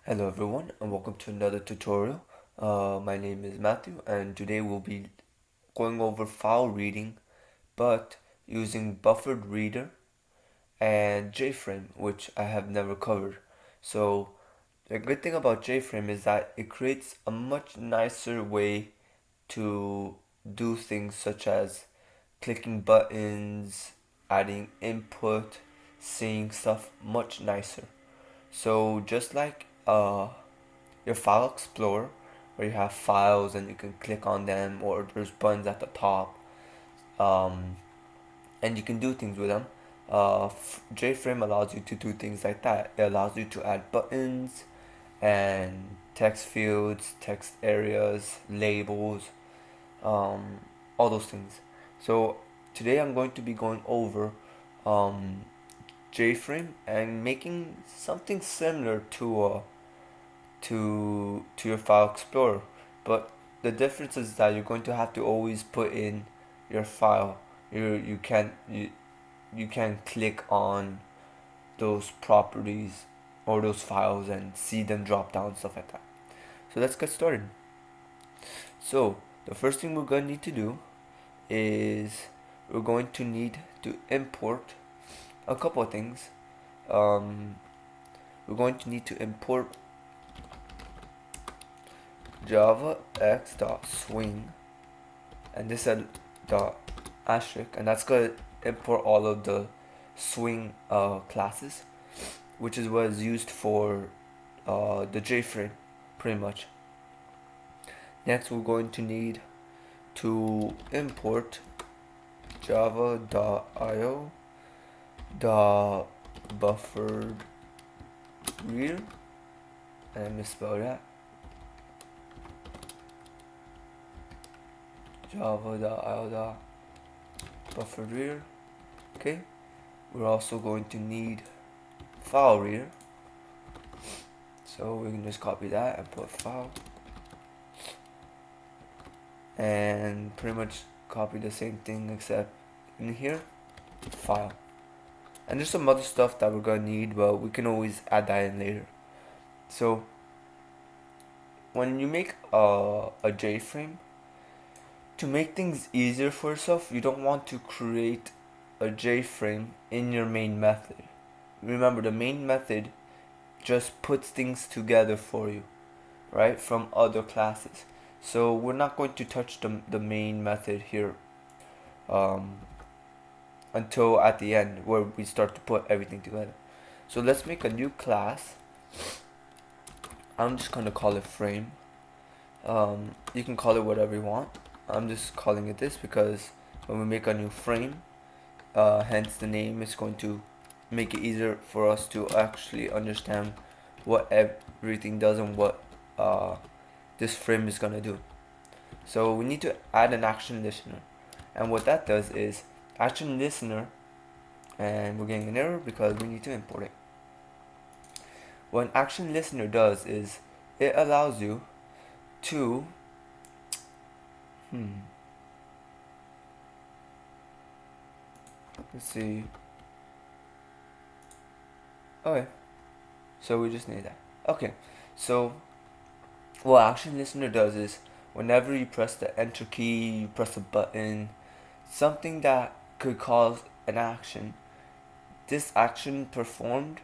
Hello everyone and welcome to another tutorial. My name is Matthew and today we'll be going over file reading but using buffered reader and JFrame, which I have never covered. So the good thing about JFrame is that it creates a much nicer way to do things such as clicking buttons, adding input, seeing stuff much nicer. So just like your file explorer where you have files and you can click on them, or there's buttons at the top, um, and you can do things with them. JFrame allows you to do things like that. It allows you to add buttons and text fields, text areas, labels, um, all those things. So today I'm going to be going over um, JFrame and making something similar to your file explorer, but the difference is that you're going to have to always put in your file. You can click on those properties or those files and see them drop down, stuff like that. So let's get started. So the first thing we're going to need to do is we're going to need to import a couple of things. um, we're going to need to import java x.swing, and this is dot asterisk, and that's going to import all of the swing classes, which is what is used for the JFrame pretty much. Next we're going to need to import java.io dot buffered reader, and I misspelled that. java.io dot buffered reader. Okay, we're also going to need file reader, so we can just copy that and put file, and pretty much copy the same thing except in here file. And there's some other stuff that we're gonna need, but we can always add that in later. So when you make a JFrame, to make things easier for yourself, you don't want to create a JFrame in your main method. Remember, the main method just puts things together for you, right, from other classes. So we're not going to touch the main method here um, until at the end where we start to put everything together. So let's make a new class. I'm just going to call it frame. You can call it whatever you want. I'm just calling it this because when we make a new frame, hence the name, is going to make it easier for us to actually understand what everything does and what this frame is gonna do. So we need to add an action listener, and what that does is action listener, and we're getting an error because we need to import it. What an action listener does is it allows you to let's see. Okay, so we just need that. Okay, so what action listener does is whenever you press the enter key, you press a button, something that could cause an action, this action performed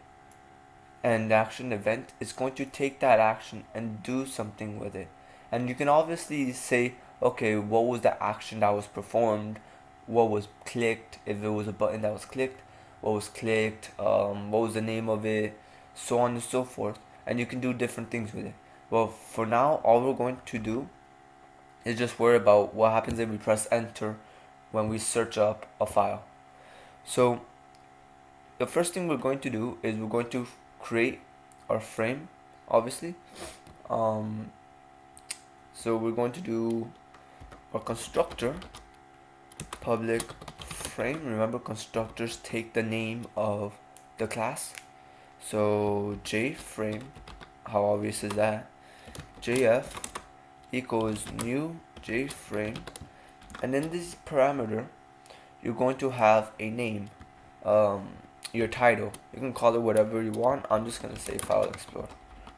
and the action event is going to take that action and do something with it. And you can obviously say, okay, what was the action that was performed, what was clicked, if it was a button that was clicked, what was clicked, what was the name of it, so on and so forth, and you can do different things with it. Well, for now, all we're going to do is just worry about what happens if we press enter when we search up a file. So the first thing we're going to do is we're going to create our frame, obviously. So we're going to do our constructor public frame. Remember, constructors take the name of the class. So JFrame, how obvious is that? JF equals new JFrame, and in this parameter you're going to have a name, your title. You can call it whatever you want. I'm just gonna say file explorer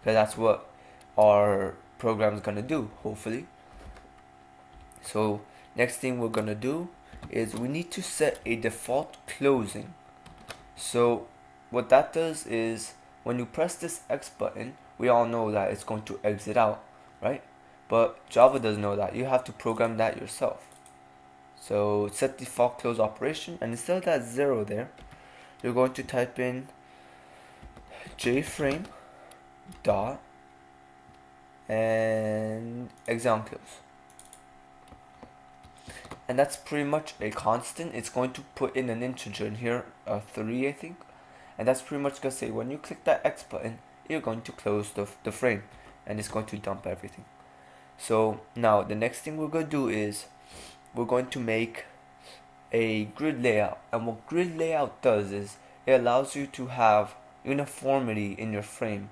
because that's what our program is gonna do, hopefully. So next thing we're gonna do is we need to set a default closing. So what that does is when you press this X button, we all know that it's going to exit out, right? But Java doesn't know that. You have to program that yourself. So set default close operation, and instead of that 0 there, you're going to type in JFrame dot and exam close. And that's pretty much a constant. It's going to put in an integer in here, 3 I think. And that's pretty much going to say when you click that X button, you're going to close the frame, and it's going to dump everything. So now the next thing we're going to do is we're going to make a grid layout. And what grid layout does is it allows you to have uniformity in your frame.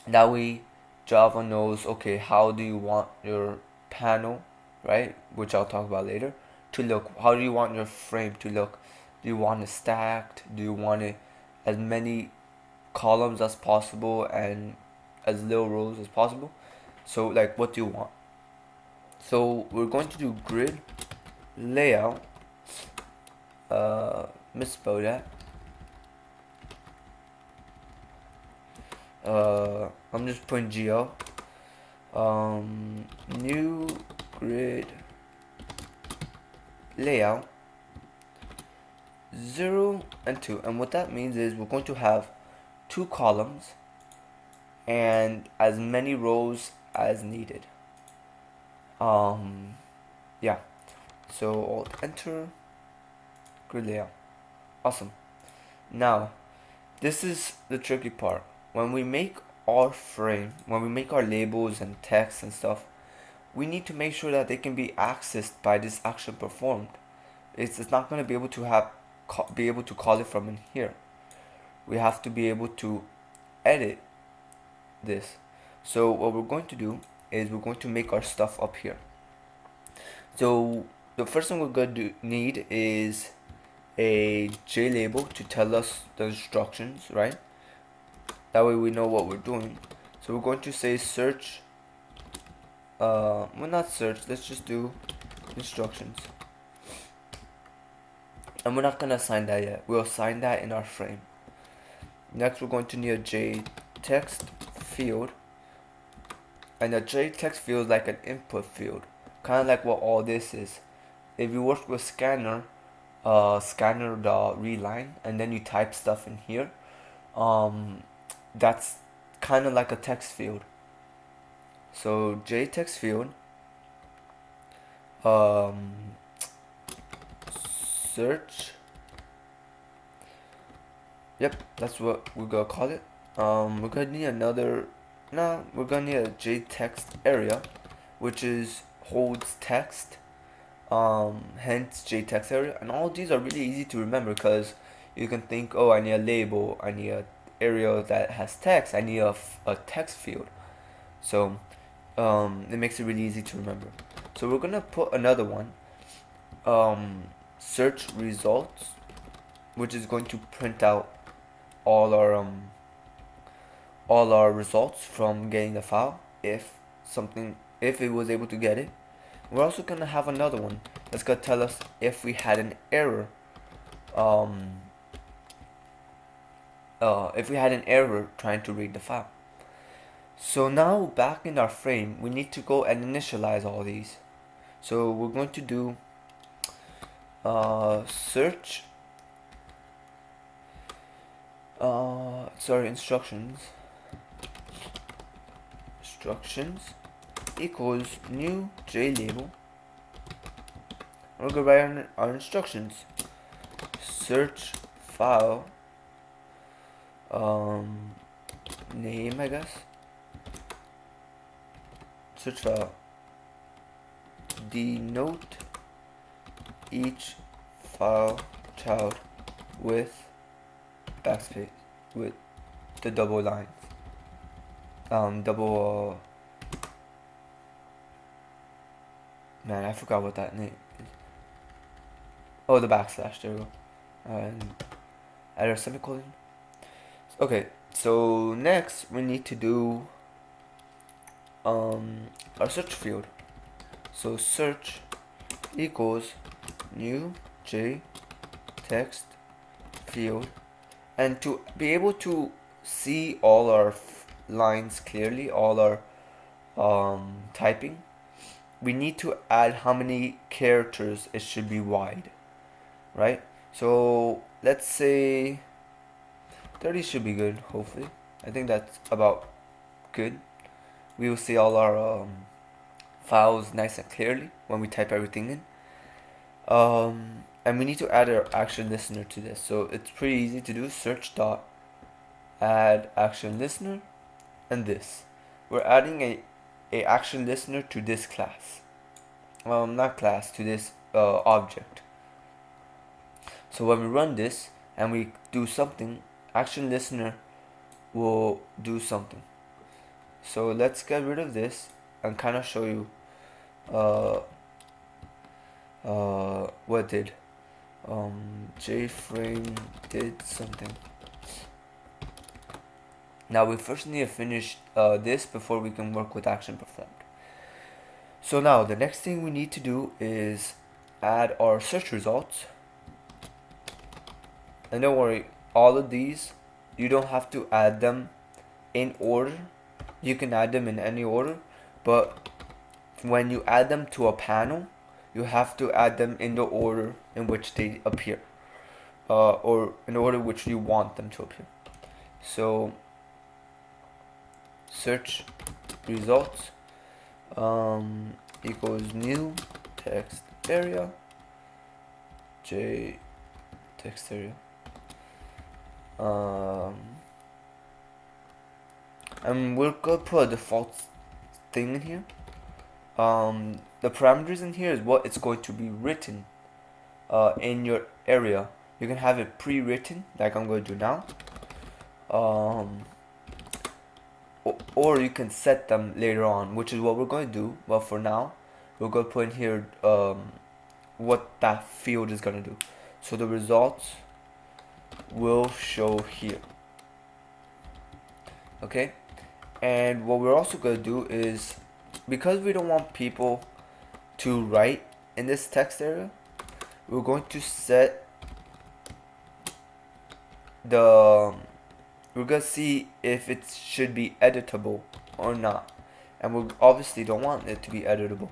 That way Java knows, okay, how do you want your panel, right, which I'll talk about later, to look. How do you want your frame to look? Do you want it stacked? Do you want it as many columns as possible and as little rows as possible? So like, what do you want? So we're going to do grid layout, misspelled that, I'm just putting GL, new grid layout 0 and 2. And what that means is we're going to have 2 columns and as many rows as needed. Yeah, so Alt enter, grid layout. Awesome. Now this is the tricky part. When we make our frame, when we make our labels and text and stuff, we need to make sure that they can be accessed by this action performed. It's not going to be able to call it from in here. We have to be able to edit this. So what we're going to do is we're going to make our stuff up here. So the first thing we're going to need is a JLabel to tell us the instructions, right? That way we know what we're doing. So we're going to say search, well, not search, let's just do instructions. And we're not going to assign that yet. We'll assign that in our frame. Next we're going to need a JText field. And a JText field is like an input field, kind of like what all this is. If you work with scanner, scanner.readline, and then you type stuff in here, that's kind of like a text field. So JText field, search, yep, that's what we're gonna call it. We're gonna need another, no, we're gonna need a JText area, which is holds text, hence JText area. And all these are really easy to remember because you can think, oh, I need a label, I need a area that has text, I need a text field. So it makes it really easy to remember. So we're gonna put another one, search results, which is going to print out all our results from getting the file, if it was able to get it. We're also gonna have another one that's gonna tell us if we had an error, if we had an error trying to read the file. So now back in our frame, we need to go and initialize all these. So we're going to do search, instructions equals new JLabel. We're gonna write our instructions. Search file, name, I guess. Search file, denote each file child with backspace, with the double lines, man, I forgot what that name is. The backslash, there we go. And add a semicolon. Okay, So next we need to do our search field. So search equals new J text field, and to be able to see all our lines clearly, all our typing, we need to add how many characters it should be wide, right? So let's say 30 should be good, hopefully. I think that's about good. We will see all our files nice and clearly when we type everything in. And we need to add our action listener to this. So it's pretty easy to do. Search dot add action listener and this. We're adding a action listener to this class. Not class, to this object. So when we run this and we do something, action listener will do something. So let's get rid of this and kind of show you what did JFrame did something. Now we first need to finish this before we can work with action performed. So now the next thing we need to do is add our search results. And don't worry, all of these you don't have to add them in order. You can add them in any order, but when you add them to a panel, you have to add them in the order in which they appear, or in the order which you want them to appear. So search results equals new text area J text area, and we're gonna put a default thing in here. The parameters in here is what it's going to be written in your area. You can have it pre-written like I'm going to do now, or you can set them later on, which is what we're going to do. But for now, we're going to put in here what that field is going to do. So the results will show here. Okay, and what we're also going to do is, because we don't want people to write in this text area, we're going to set the we're going to see if it should be editable or not, and we obviously don't want it to be editable,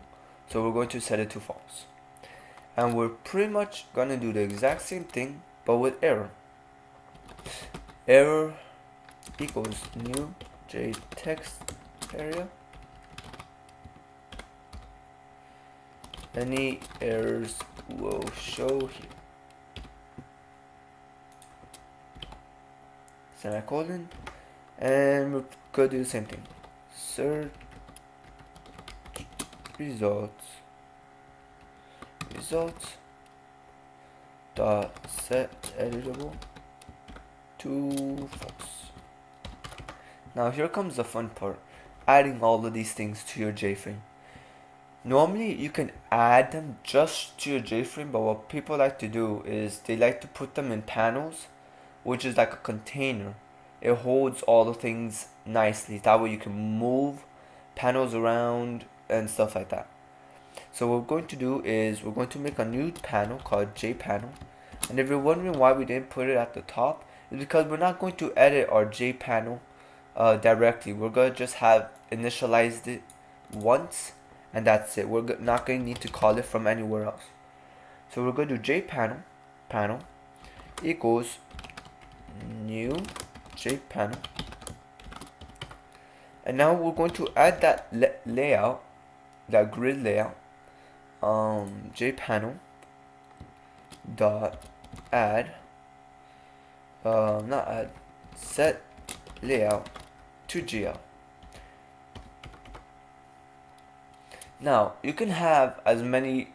so we're going to set it to false. And we're pretty much going to do the exact same thing but with error. Error equals new J text area. Any errors will show here. Semicolon, and we're gonna do the same thing. Search results dot set editable to false. Now here comes the fun part, adding all of these things to your JFrame. Normally you can add them just to your JFrame, but what people like to do is they like to put them in panels, which is like a container. It holds all the things nicely. That way you can move panels around and stuff like that. So what we're going to do is we're going to make a new panel called JPanel. And if you're wondering why we didn't put it at the top, it's because we're not going to edit our JPanel directly. We're going to just have initialized it once, and that's it. We're not going to need to call it from anywhere else. So we're going to do JPanel panel equals new JPanel, and now we're going to add that layout, that grid layout, JPanel dot add not add set layout to GL. Now you can have as many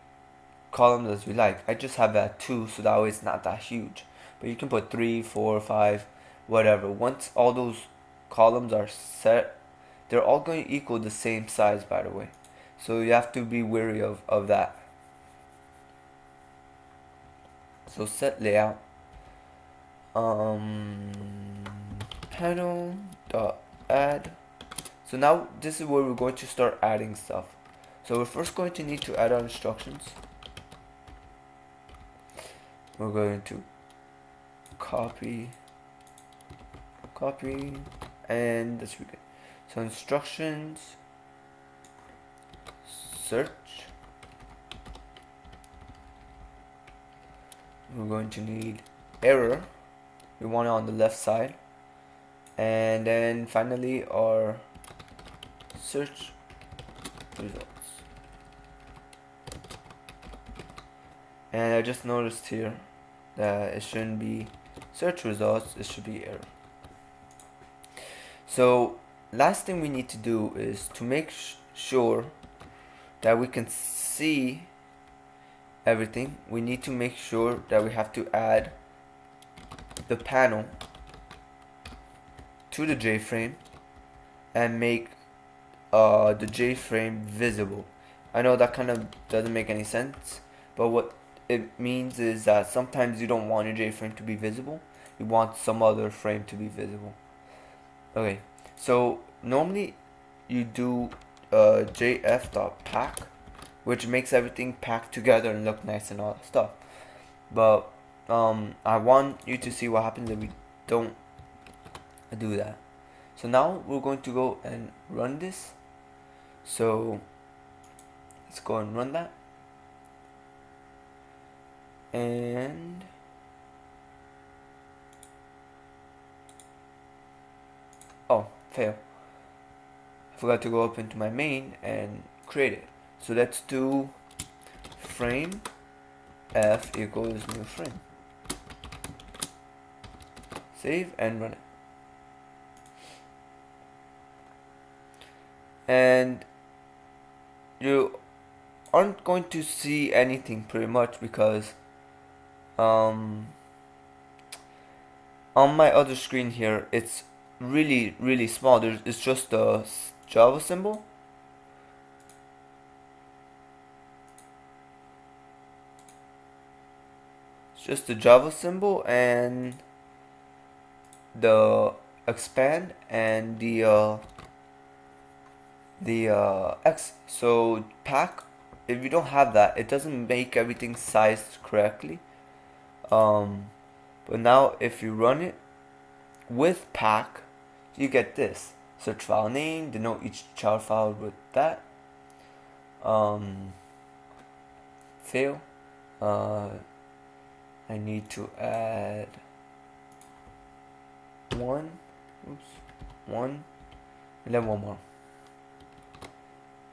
columns as you like. I just have that 2, so that way it's not that huge, but you can put 3, 4, 5, whatever. Once all those columns are set, they're all going to equal the same size, by the way, so you have to be wary of that. So set layout JPanel dot add. So now this is where we're going to start adding stuff. So we're first going to need to add our instructions. We're going to copy, and that's good. So instructions, search. We're going to need error. We want it on the left side. And then finally our search results. And I just noticed here that it shouldn't be search results, it should be error. So last thing we need to do is to make sure that we can see everything. We need to make sure that we have to add the panel to the JFrame and make the JFrame visible. I know that kind of doesn't make any sense, but what it means is that sometimes you don't want your JFrame to be visible, you want some other frame to be visible. Okay, so normally you do jf.pack, which makes everything packed together and look nice and all that stuff. But I want you to see what happens if we don't do that. So now we're going to go and run this. So let's go and run that. And oh, fail. I forgot to go up into my main and create it. So let's do frame f equals new frame. Save and run it. And you aren't going to see anything pretty much because on my other screen here it's really small. It's just a Java symbol. It's just the Java symbol and the expand and the X. So pack, if you don't have that, it doesn't make everything sized correctly. But now if you run it with pack, you get this. Search file name, denote each child file with that. Fail. I need to add one, and then one more.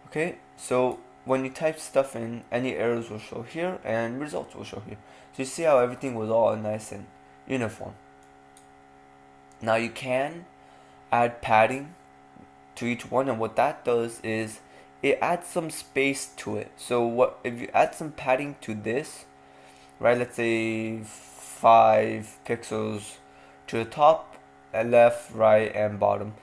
Okay, so when you type stuff in, any errors will show here and results will show here. So you see how everything was all nice and uniform. Now you can add padding to each one, and what that does is it adds some space to it. So what if you add some padding to this, right? Let's say 5 pixels to the top, left, right, and bottom.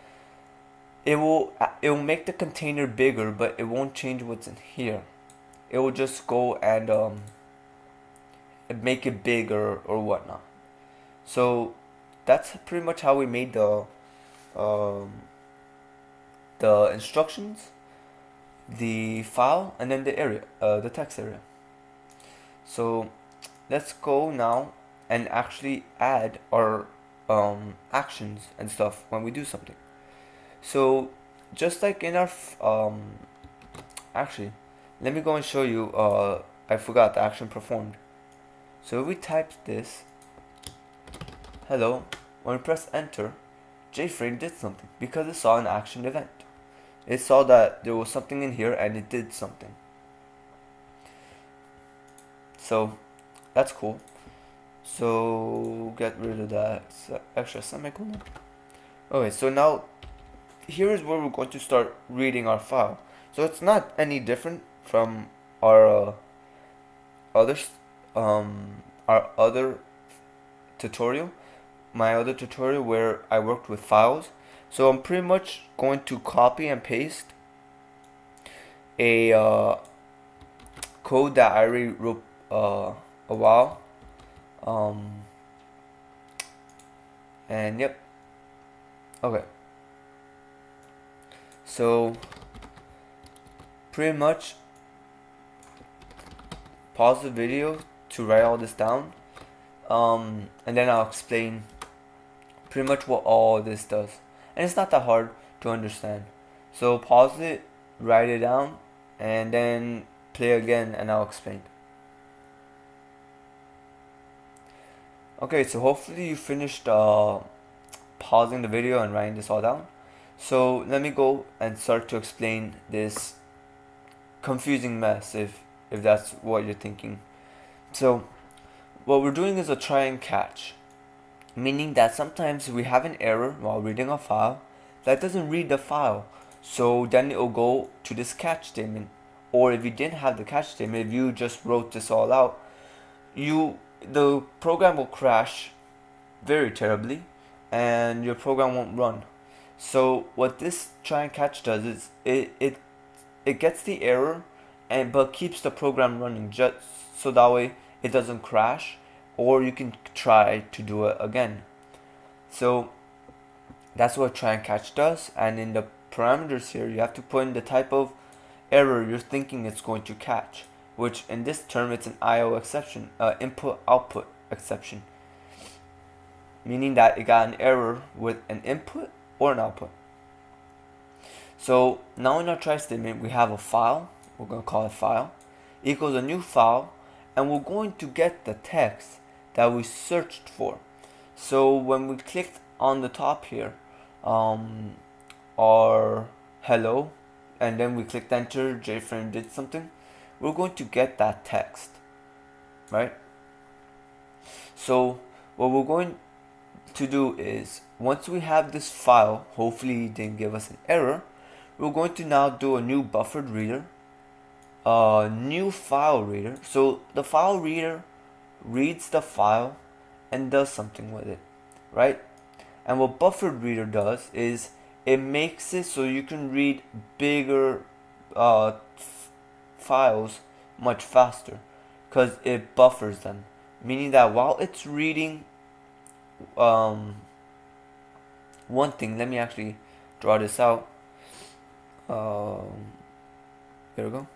It will make the container bigger, but it won't change what's in here. It will just go and make it bigger or whatnot. So that's pretty much how we made the instructions, the file, and then the area, the text area. So let's go now and actually add our actions and stuff when we do something. So just like in our actually, let me go and show you. I forgot the action performed. So if we type this, hello, when we press enter, JFrame did something because it saw an action event. It saw that there was something in here and it did something. So that's cool. So get rid of that extra semicolon. Okay, so now here is where we're going to start reading our file. So it's not any different from our other tutorial, my other tutorial where I worked with files. So I'm pretty much going to copy and paste a code that I already wrote a while. And yep, Okay, so pretty much pause the video to write all this down, and then I'll explain pretty much what all this does. And it's not that hard to understand. So pause it, write it down, and then play again and I'll explain. Okay, so hopefully you finished pausing the video and writing this all down. So let me go and start to explain this confusing mess if that's what you're thinking. So what we're doing is a try and catch, meaning that sometimes we have an error while reading a file that doesn't read the file. So then it'll go to this catch statement. Or if you didn't have the catch statement, if you just wrote this all out, the program will crash very terribly and your program won't run. So what this try and catch does is it gets the error but keeps the program running just so that way it doesn't crash, or you can try to do it again. So that's what try and catch does, and in the parameters here you have to put in the type of error you're thinking it's going to catch, which in this term it's an IO exception, input output exception, meaning that it got an error with an input or an output. So now in our try statement we have a file, we're going to call it file, equals a new file, and we're going to get the text that we searched for. So when we clicked on the top here, our hello, and then we clicked enter, JFrame did something, we're going to get that text, right? So what we're going to do is, once we have this file, hopefully it didn't give us an error, we're going to now do a new buffered reader, a new file reader. So the file reader reads the file and does something with it, right? And what buffered reader does is it makes it so you can read bigger files much faster because it buffers them, meaning that while it's reading one thing, let me actually draw this out. There we go.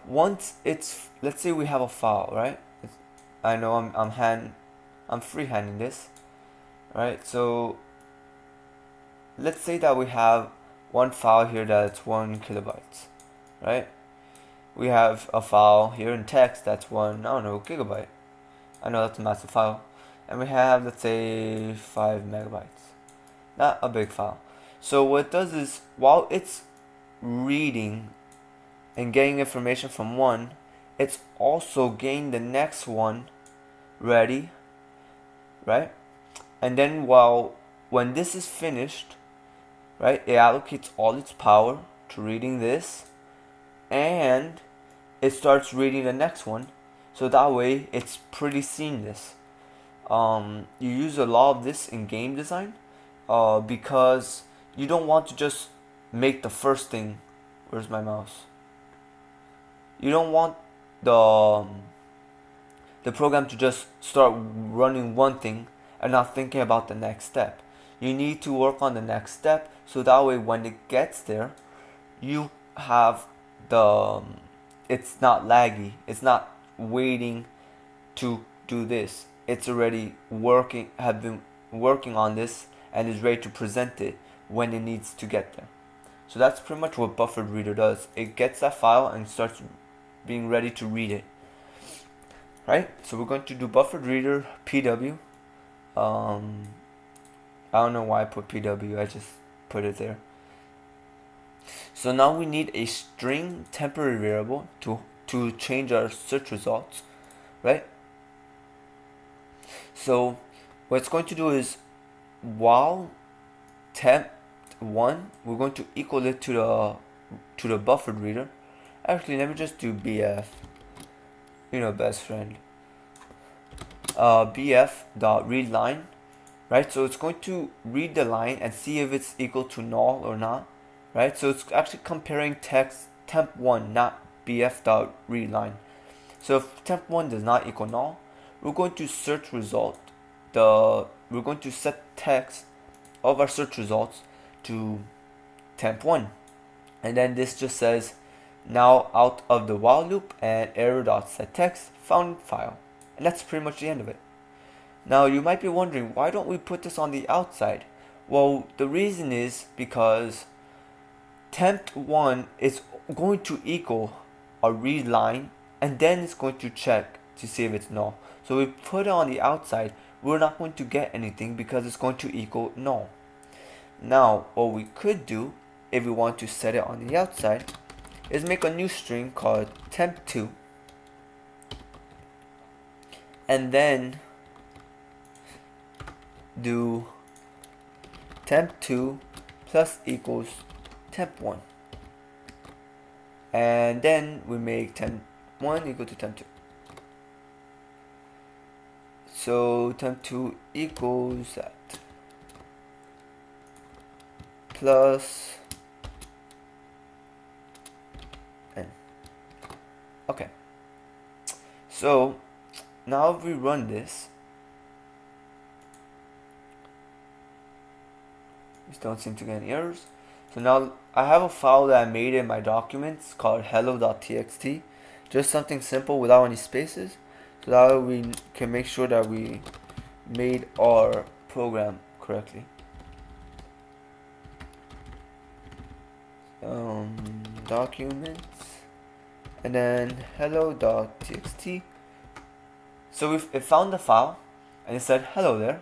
Once it's, let's say we have a file, right? I know I'm freehanding this, right? So let's say that we have one file here that's 1 kilobytes, right? We have a file here in text that's 1, I don't know, gigabyte. I know that's a massive file. And we have, let's say, 5 megabytes. Not a big file. So what it does is, while it's reading and getting information from one, it's also getting the next one ready, right? And then when this is finished, right, it allocates all its power to reading this, and it starts reading the next one. So that way it's pretty seamless. You use a lot of this in game design because you don't want to just make the first thing. Where's my mouse? You don't want the program to just start running one thing and not thinking about the next step. You need to work on the next step so that way when it gets there, you have it's not laggy. It's not waiting to do this. It's already have been working on this and is ready to present it when it needs to get there. So that's pretty much what buffered reader does. It gets that file and starts being ready to read it. Right? So we're going to do buffered reader PW. I don't know why I put PW, I just put it there. So now we need a string temporary variable to change our search results, right? So what it's going to do is, while temp1, we're going to equal it to the buffered reader. Actually, let me just do BF, best friend. BF dot read line, right? So it's going to read the line and see if it's equal to null or not, right? So it's actually comparing text temp1, not BF dot read line. So if temp1 does not equal null, we're going to search result. We're going to set text of our search results to temp1. And then this just says now out of the while loop and error.setText found file. And that's pretty much the end of it. Now you might be wondering, why don't we put this on the outside? Well, the reason is because temp1 is going to equal a read line, and then it's going to check to see if it's null. So we put it on the outside, we're not going to get anything because it's going to equal null. Now what we could do if we want to set it on the outside is make a new string called temp2, and then do temp2 plus equals temp1, and then we make temp1 equal to temp2. So temp2 equals that plus n. Okay, so now if we run this, we don't seem to get any errors. So now I have a file that I made in my documents called hello.txt, just something simple without any spaces, so that we can make sure that we made our program correctly. Documents, and then hello.txt. So it found the file and it said hello there.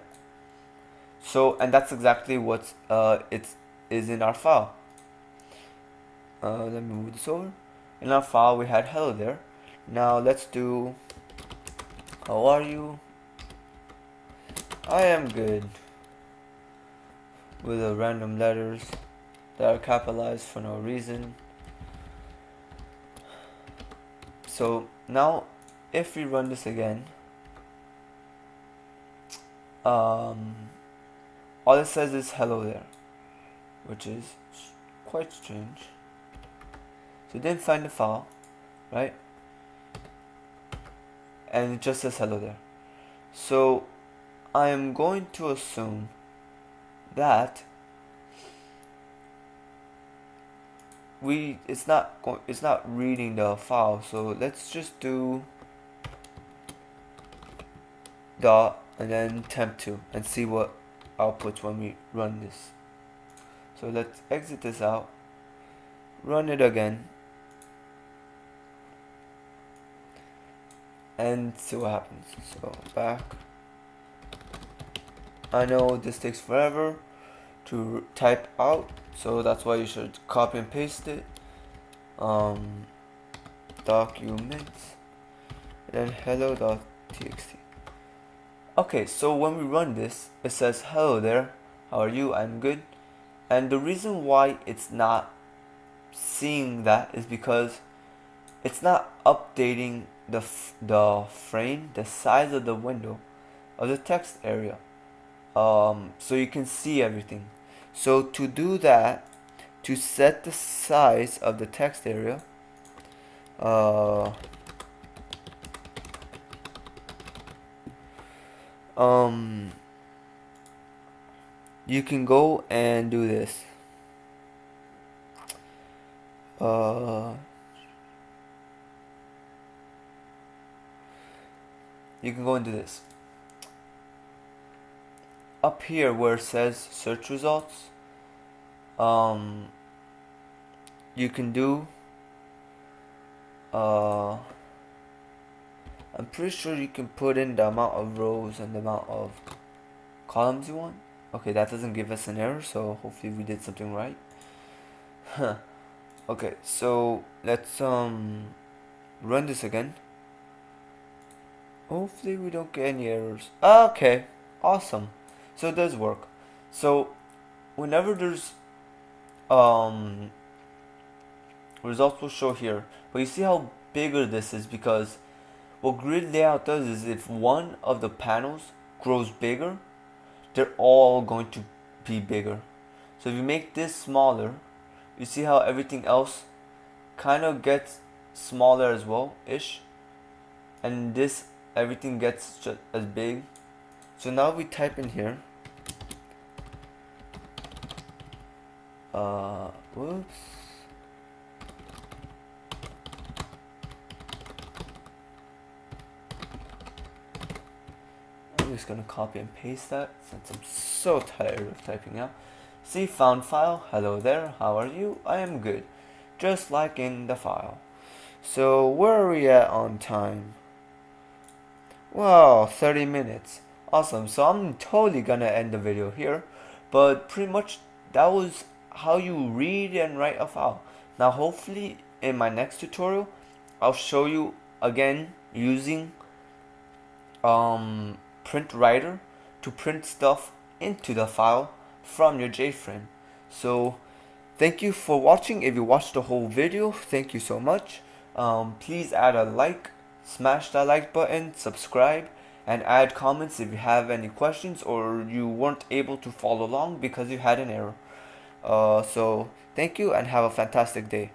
So, and that's exactly what it is in our file. Let me move this over. In our file we had hello there. Now let's do how are you? I am good, with the random letters that are capitalized for no reason. So now if we run this again, all it says is hello there, which is quite strange. So it didn't find the file, right? And it just says hello there. So I am going to assume that it's not reading the file. So let's just do dot and then temp2 and see what outputs when we run this. So let's exit this out, run it again, and see what happens. So back. I know this takes forever to type out, so that's why you should copy and paste it. Documents, and then hello.txt. Okay, so when we run this, it says hello there, how are you? I'm good. And the reason why it's not seeing that is because it's not updating the frame, the size of the window of the text area, so you can see everything. So to do that, to set the size of the text area, you can go and do this. You can go and do this. Up here where it says search results, you can do I'm pretty sure you can put in the amount of rows and the amount of columns you want. Okay, that doesn't give us an error, so hopefully we did something right. Okay, so let's run this again. Hopefully we don't get any errors. Okay, awesome. So it does work. So whenever there's results will show here, but you see how bigger this is, because what grid layout does is if one of the panels grows bigger, they're all going to be bigger. So if you make this smaller, you see how everything else kind of gets smaller as well ish, and this everything gets just as big. So now we type in here Whoops. I'm just gonna copy and paste that since I'm so tired of typing out. See, found file. Hello there. How are you? I am good. Just like in the file. So where are we at on time? Wow, 30 minutes. Awesome. So I'm totally gonna end the video here. But pretty much that was how you read and write a file. Now hopefully in my next tutorial I'll show you again using print writer to print stuff into the file from your JFrame. So thank you for watching. If you watched the whole video, thank you so much. Please add a like, smash that like button, subscribe, and add comments if you have any questions or you weren't able to follow along because you had an error. So thank you and have a fantastic day.